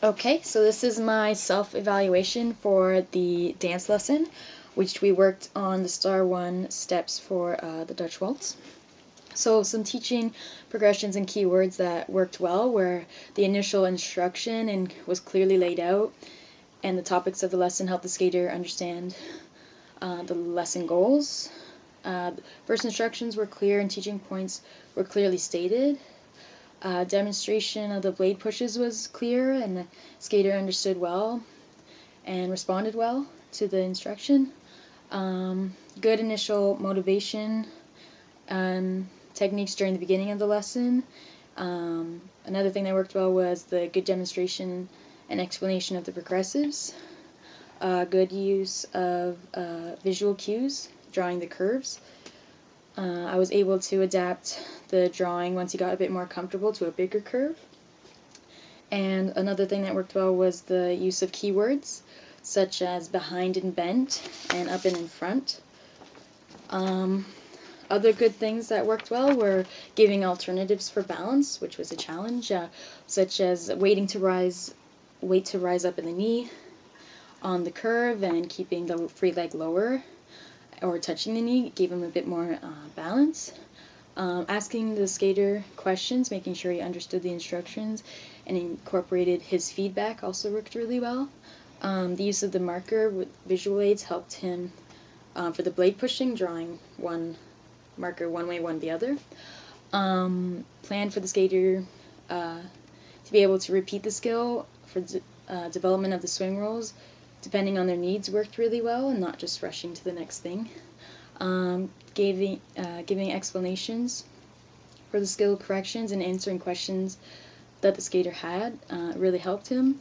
Okay, so this is my self-evaluation for the dance lesson, which we worked on the Star 1 steps for the Dutch Waltz. So some teaching progressions and keywords that worked well were the initial instruction and was clearly laid out, and the topics of the lesson helped the skater understand the lesson goals. First instructions were clear and teaching points were clearly stated. Demonstration of the blade pushes was clear and the skater understood well and responded well to the instruction. Good initial motivation techniques during the beginning of the lesson. Another thing that worked well was the good demonstration and explanation of the progressives. Good use of visual cues, drawing the curves. I was able to adapt the drawing once he got a bit more comfortable to a bigger curve. And another thing that worked well was the use of keywords, such as behind and bent and up and in front. Other good things that worked well were giving alternatives for balance, which was a challenge, such as wait to rise up in the knee on the curve and keeping the free leg lower or touching the knee gave him a bit more balance. Asking the skater questions, making sure he understood the instructions and incorporated his feedback also worked really well. The use of the marker with visual aids helped him for the blade pushing, drawing one marker one way, one the other. Plan for the skater to be able to repeat the skill for development of the swing rolls, depending on their needs, worked really well, and not just rushing to the next thing. Giving explanations for the skill corrections and answering questions that the skater had really helped him,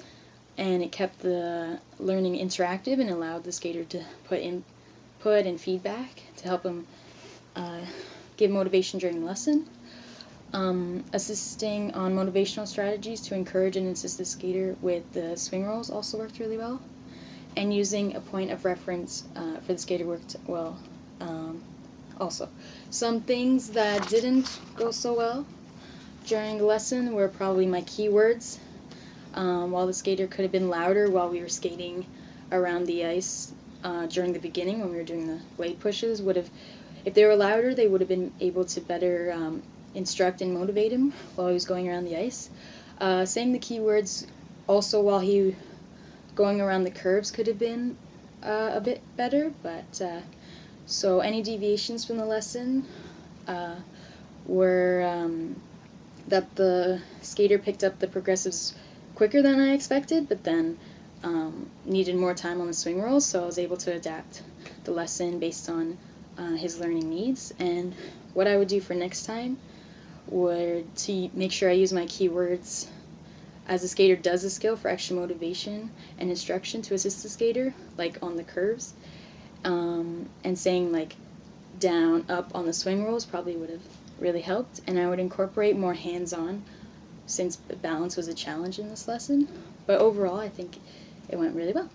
and it kept the learning interactive and allowed the skater to put input and feedback to help him give motivation during the lesson. Assisting on motivational strategies to encourage and assist the skater with the swing rolls also worked really well. And using a point of reference for the skater worked well also. Some things that didn't go so well during the lesson were probably my keywords. While the skater could have been louder while we were skating around the ice during the beginning when we were doing the blade pushes, if they were louder, they would have been able to better instruct and motivate him while he was going around the ice. Saying the keywords also while he going around the curves could have been a bit better, but so any deviations from the lesson were that the skater picked up the progressives quicker than I expected, but then needed more time on the swing rolls, so I was able to adapt the lesson based on his learning needs. And what I would do for next time would to make sure I use my keywords as the skater does the skill for extra motivation and instruction to assist the skater, like on the curves, and saying like down, up on the swing rolls probably would have really helped. And I would incorporate more hands-on since balance was a challenge in this lesson. But overall, I think it went really well.